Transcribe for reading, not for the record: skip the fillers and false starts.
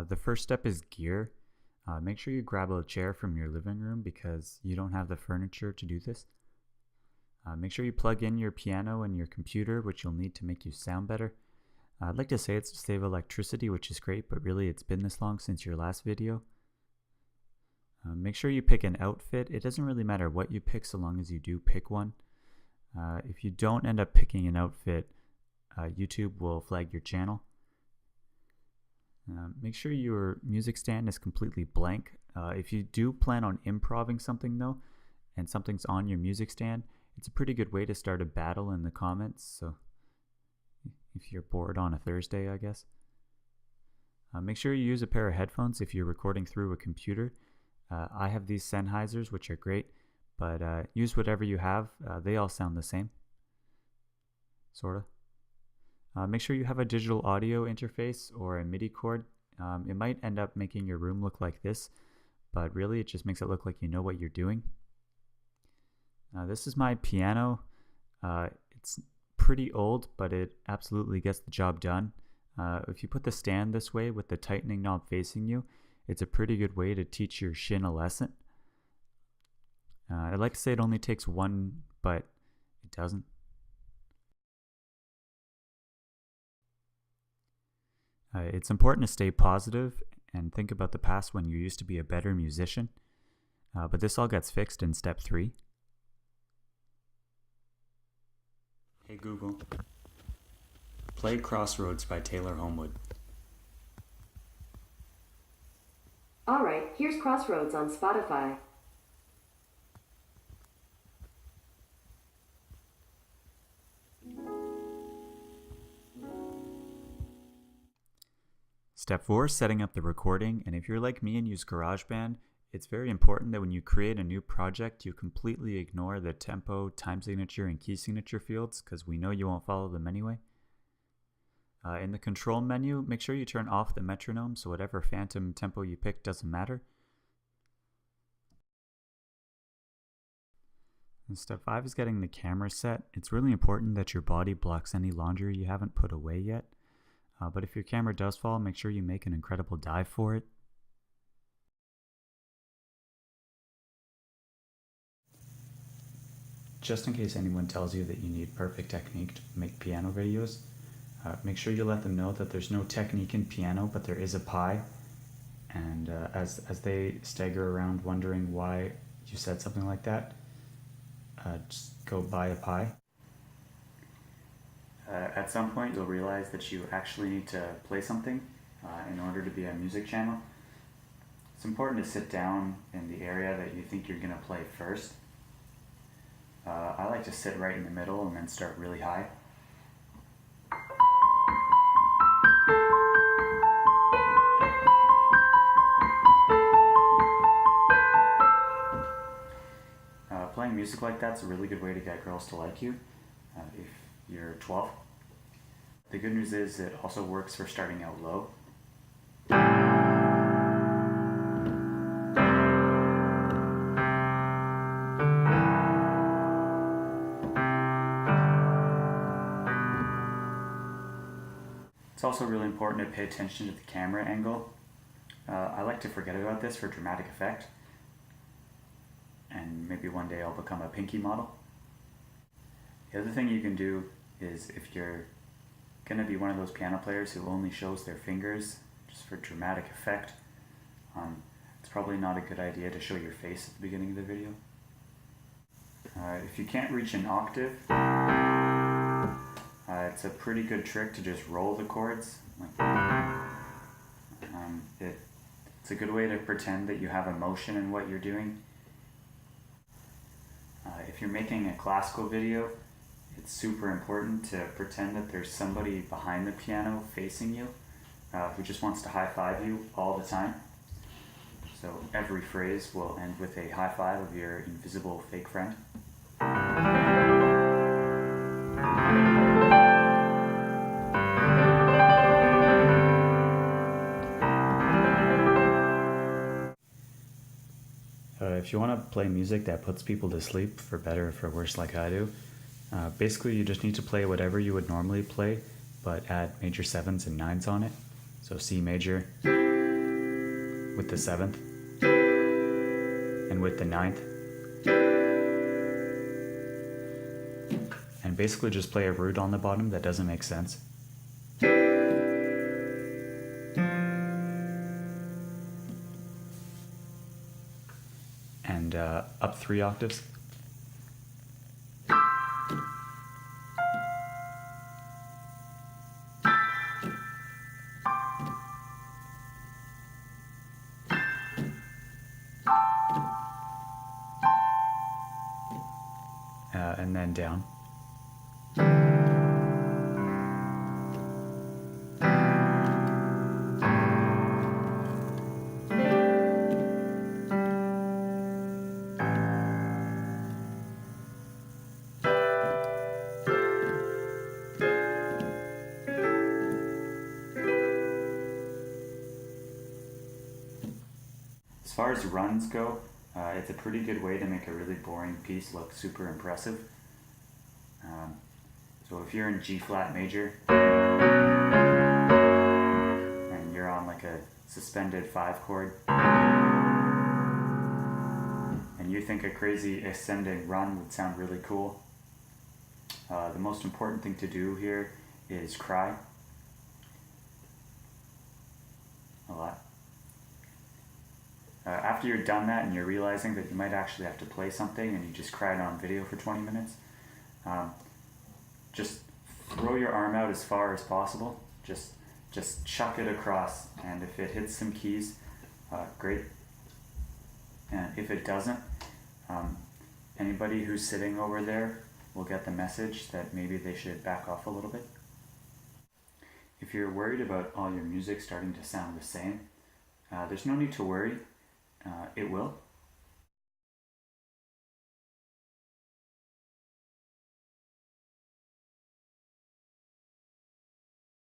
The first step is gear. Make sure you grab a chair from your living room because you don't have the furniture to do this. Make sure you plug in your piano and your computer, which you'll need to make you sound better. I'd like to say it's to save electricity, which is great, but really it's been this long since your last video. Make sure you pick an outfit. It doesn't really matter what you pick so long as you do pick one. If you don't end up picking an outfit, YouTube will flag your channel. Make sure your music stand is completely blank. If you do plan on improvising something though, and something's on your music stand, it's a pretty good way to start a battle in the comments, so if you're bored on a Thursday, I guess. Make sure you use a pair of headphones if you're recording through a computer. I have these Sennheisers, which are great, but use whatever you have. They all sound the same, sort of. Make sure you have a digital audio interface or a MIDI cord. It might end up making your room look like this, but really it just makes it look like you know what you're doing. This is my piano. It's pretty old, but it absolutely gets the job done. If you put the stand this way with the tightening knob facing you, it's a pretty good way to teach your shin a lesson. I'd like to say it only takes one, but it doesn't. It's important to stay positive and think about the past when you used to be a better musician, but this all gets fixed in step 3. Hey Google, play Crossroads by Taylor Homewood. Alright, here's Crossroads on Spotify. Step 4, setting up the recording, and if you're like me and use GarageBand, it's very important that when you create a new project, you completely ignore the tempo, time signature, and key signature fields, because we know you won't follow them anyway. In the control menu, make sure you turn off the metronome, so whatever phantom tempo you pick doesn't matter. And step 5 is getting the camera set. It's really important that your body blocks any laundry you haven't put away yet. But if your camera does fall, make sure you make an incredible dive for it. Just in case anyone tells you that you need perfect technique to make piano videos, make sure you let them know that there's no technique in piano, but there is a pie. And as they stagger around wondering why you said something like that, just go buy a pie. At some point you'll realize that you actually need to play something in order to be a music channel. It's important to sit down in the area that you think you're going to play first. I like to sit right in the middle and then start really high. Playing music like that's a really good way to get girls to like you if you're 12. The good news is it also works for starting out low. It's also really important to pay attention to the camera angle. I like to forget about this for dramatic effect, and maybe one day I'll become a Pinky model. The other thing you can do is, if you're going to be one of those piano players who only shows their fingers just for dramatic effect, it's probably not a good idea to show your face at the beginning of the video. If you can't reach an octave, it's a pretty good trick to just roll the chords. It's a good way to pretend that you have emotion in what you're doing. If you're making a classical video, it's super important to pretend that there's somebody behind the piano facing you who just wants to high-five you all the time. So every phrase will end with a high five of your invisible fake friend. If you want to play music that puts people to sleep, for better or for worse like I do, basically you just need to play whatever you would normally play, but add major 7s and 9s on it. So C major, with the 7th, and with the 9th. And basically just play a root on the bottom that doesn't make sense. And up 3 octaves. And then down. As far as runs go, it's a pretty good way to make a really boring piece look super impressive. So if you're in G flat major and you're on like a suspended 5 chord and you think a crazy ascending run would sound really cool, the most important thing to do here is cry a lot. After you're done that and you're realizing that you might actually have to play something and you just cried on video for 20 minutes, just throw your arm out as far as possible. Just chuck it across, and if it hits some keys, great. And if it doesn't, anybody who's sitting over there will get the message that maybe they should back off a little bit. If you're worried about all your music starting to sound the same, there's no need to worry. It will.